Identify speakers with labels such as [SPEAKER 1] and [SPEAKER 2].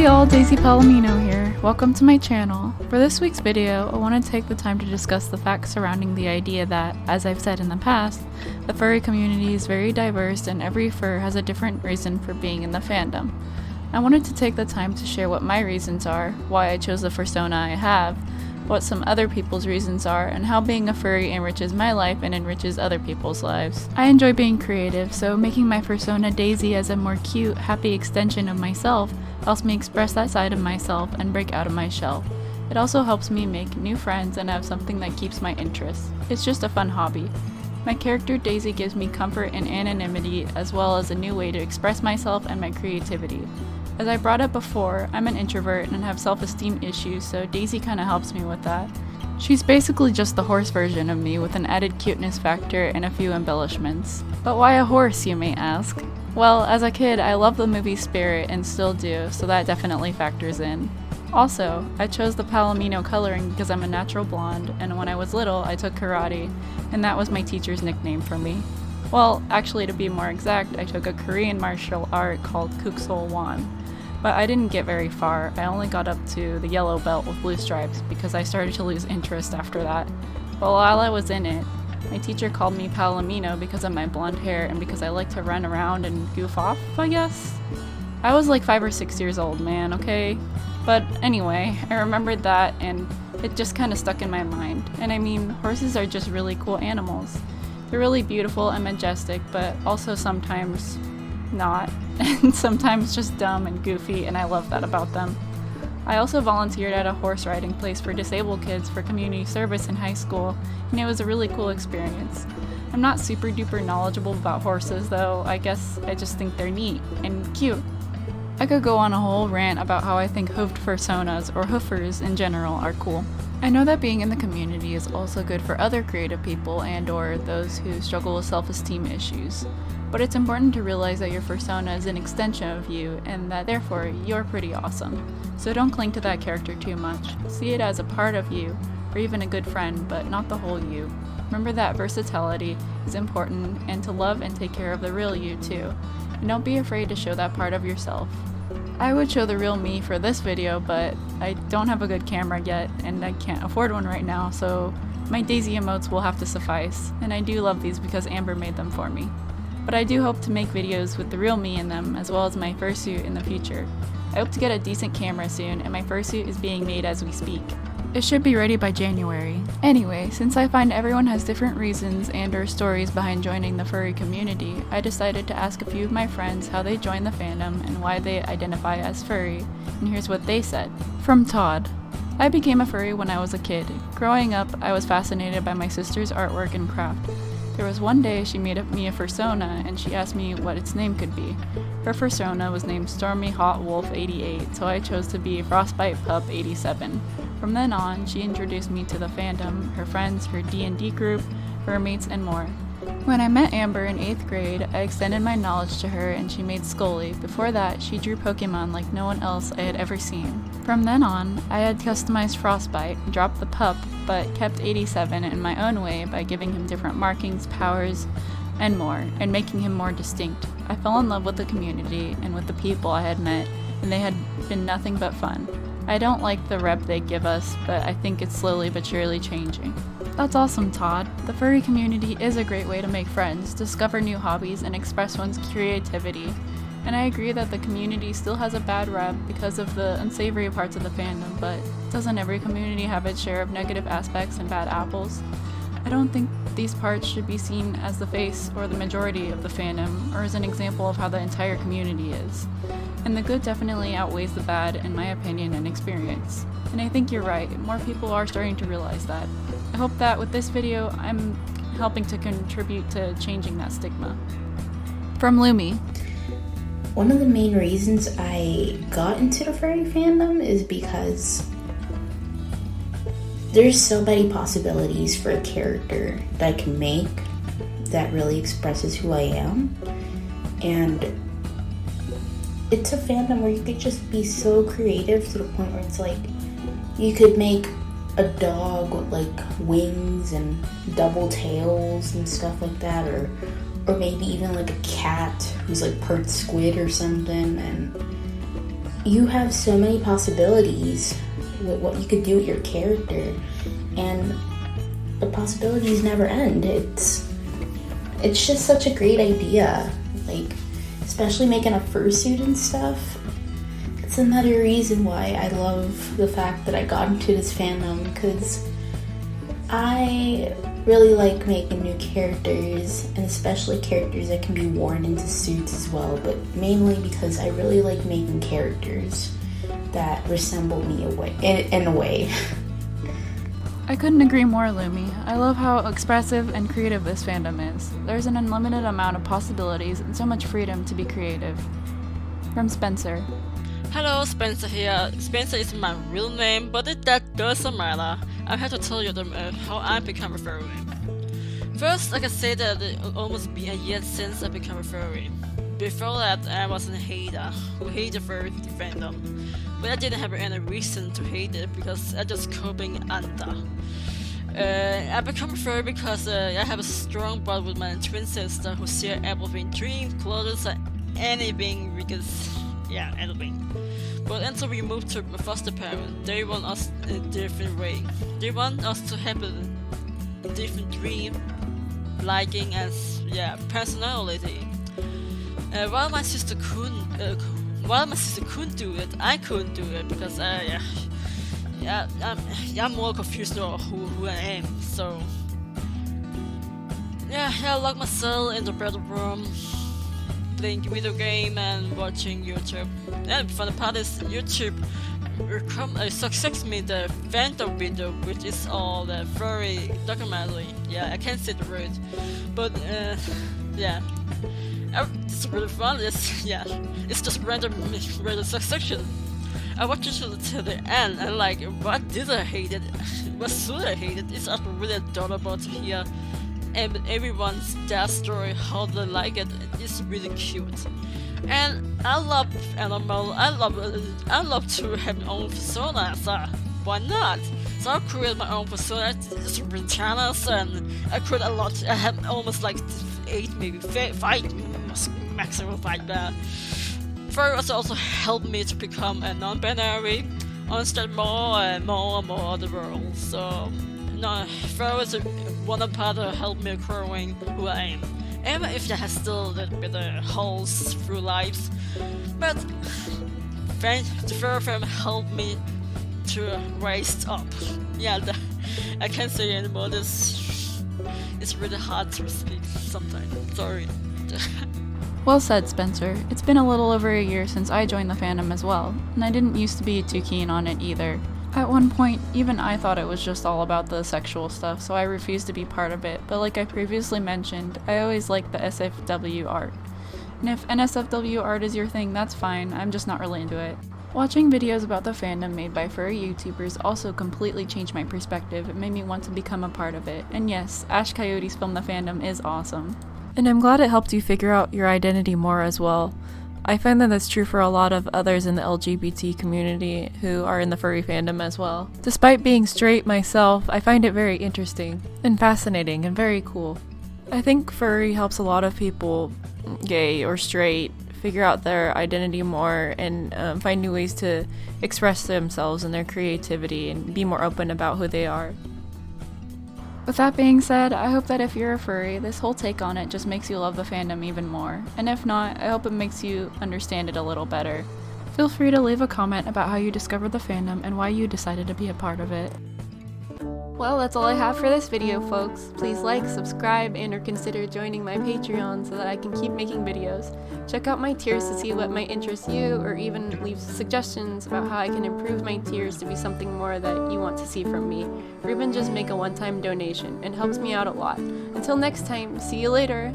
[SPEAKER 1] Hey all, Daisy Palomino here. Welcome to my channel. For this week's video, I want to take the time to discuss the facts surrounding the idea that, as I've said in the past, the furry community is very diverse and every fur has a different reason for being in the fandom. I wanted to take the time to share what my reasons are, why I chose the fursona I have, what some other people's reasons are, and how being a furry enriches my life and enriches other people's lives. I enjoy being creative, so making my fursona Daisy as a more cute, happy extension of myself helps me express that side of myself and break out of my shell. It also helps me make new friends and have something that keeps my interest. It's just a fun hobby. My character Daisy gives me comfort and anonymity as well as a new way to express myself and my creativity. As I brought up before, I'm an introvert and have self-esteem issues, so Daisy kinda helps me with that. She's basically just the horse version of me with an added cuteness factor and a few embellishments. But why a horse, you may ask? Well, as a kid, I loved the movie Spirit and still do, so that definitely factors in. Also, I chose the Palomino coloring because I'm a natural blonde, and when I was little, I took karate, and that was my teacher's nickname for me. Well, actually, to be more exact, I took a Korean martial art called Kuksul Won. But I didn't get very far. I only got up to the yellow belt with blue stripes because I started to lose interest after that. But while I was in it, my teacher called me Palomino because of my blonde hair and because I like to run around and goof off, I guess? I was like 5 or 6 years old, man, okay? But anyway, I remembered that and it just kind of stuck in my mind. And I mean, horses are just really cool animals. They're really beautiful and majestic, but also sometimes not, and sometimes just dumb and goofy, and I love that about them. I also volunteered at a horse riding place for disabled kids for community service in high school, and it was a really cool experience. I'm not super duper knowledgeable about horses though, I guess I just think they're neat and cute. I could go on a whole rant about how I think hoofed fursonas or hoofers in general are cool. I know that being in the community is also good for other creative people and or those who struggle with self-esteem issues. But it's important to realize that your fursona is an extension of you and that therefore you're pretty awesome. So don't cling to that character too much. See it as a part of you, or even a good friend, but not the whole you. Remember that versatility is important and to love and take care of the real you too. And don't be afraid to show that part of yourself. I would show the real me for this video, but I don't have a good camera yet and I can't afford one right now, so my Daisy emotes will have to suffice. And I do love these because Amber made them for me. But I do hope to make videos with the real me in them, as well as my fursuit in the future. I hope to get a decent camera soon, and my fursuit is being made as we speak. It should be ready by January. Anyway, since I find everyone has different reasons and or stories behind joining the furry community, I decided to ask a few of my friends how they joined the fandom and why they identify as furry, and here's what they said. From Todd. I became a furry when I was a kid. Growing up, I was fascinated by my sister's artwork and craft. There was one day she made me a fursona and she asked me what its name could be. Her fursona was named Stormy Hot Wolf 88, so I chose to be Frostbite Pup 87. From then on, she introduced me to the fandom, her friends, her D&D group, her mates, and more. When I met Amber in 8th grade, I extended my knowledge to her and she made Scully. Before that, she drew Pokemon like no one else I had ever seen. From then on, I had customized Frostbite, dropped the pup, but kept 87 in my own way by giving him different markings, powers, and more, and making him more distinct. I fell in love with the community and with the people I had met, and they had been nothing but fun. I don't like the rep they give us, but I think it's slowly but surely changing. That's awesome, Todd. The furry community is a great way to make friends, discover new hobbies, and express one's creativity. And I agree that the community still has a bad rep because of the unsavory parts of the fandom, but doesn't every community have its share of negative aspects and bad apples? I don't think these parts should be seen as the face or the majority of the fandom, or as an example of how the entire community is. And the good definitely outweighs the bad, in my opinion and experience. And I think you're right, more people are starting to realize that. I hope that with this video, I'm helping to contribute to changing that stigma. From Lumi.
[SPEAKER 2] One of the main reasons I got into the furry fandom is because there's so many possibilities for a character that I can make that really expresses who I am. And it's a fandom where you could just be so creative to the point where it's like you could make a dog with like wings and double tails and stuff like that, or maybe even like a cat who's like part squid or something, and you have so many possibilities with what you could do with your character, and the possibilities never end. It's just such a great idea, like especially making a fursuit and stuff. It's another reason why I love the fact that I got into this fandom, because I really like making new characters, and especially characters that can be worn into suits as well, but mainly because I really like making characters that resemble me in a way.
[SPEAKER 1] I couldn't agree more, Lumi. I love how expressive and creative this fandom is. There's an unlimited amount of possibilities and so much freedom to be creative. From Spencer.
[SPEAKER 3] Hello, Spencer here. Spencer is my real name, but that doesn't matter. I have to tell you how I became a furry. First, I can say that it almost been a year since I became a furry. Before that, I was a hater who hated furry fandom, but I didn't have any reason to hate it because I just coping under. I became a furry because I have a strong bond with my twin sister who share everything, dreams, clothes, and anything, because yeah, anything. But until we moved to my foster parents, they want us in a different way. They want us to have a different dream, liking, and personality. While my sister couldn't do it, I couldn't do it because I'm more confused about who I am. So yeah, I locked myself in the bedroom, playing video game and watching YouTube. And for the part is YouTube success me the Fandom video, which is all the furry documentary. Yeah, I can't say the word, but yeah, it's really fun. It's just random succession. I watched it to the end and like, what did I hate it? What should I hate it? It's really adorable to hear everyone's their story, how they like it. It's really cute. And I love animal. I love to have my own persona. So why not? So I created my own persona. It's really channels, and I create a lot. I have almost like 8, maybe 5, maximum 5 there. Furry also helped me to become a non-binary, understand more and more of the world. So Furry is one part of help me growing who I am. Even if I have still a little bit of holes through lives, but the Furry fam helped me to rise up. Yeah, I can't say anymore. It's really hard to speak sometimes. Sorry.
[SPEAKER 1] Well said, Spencer. It's been a little over a year since I joined the fandom as well, and I didn't used to be too keen on it either. At one point, even I thought it was just all about the sexual stuff, so I refused to be part of it, but like I previously mentioned, I always liked the SFW art. And if NSFW art is your thing, that's fine, I'm just not really into it. Watching videos about the fandom made by furry YouTubers also completely changed my perspective. It made me want to become a part of it. And yes, Ash Coyote's Film the Fandom is awesome. And I'm glad it helped you figure out your identity more as well. I find that that's true for a lot of others in the LGBT community who are in the furry fandom as well. Despite being straight myself, I find it very interesting and fascinating and very cool. I think furry helps a lot of people, gay or straight, figure out their identity more and find new ways to express themselves and their creativity and be more open about who they are. With that being said, I hope that if you're a furry, this whole take on it just makes you love the fandom even more. And if not, I hope it makes you understand it a little better. Feel free to leave a comment about how you discovered the fandom and why you decided to be a part of it. Well, that's all I have for this video, folks. Please like, subscribe, and or consider joining my Patreon so that I can keep making videos. Check out my tiers to see what might interest you, or even leave suggestions about how I can improve my tiers to be something more that you want to see from me, or even just make a one-time donation. It helps me out a lot. Until next time, see you later!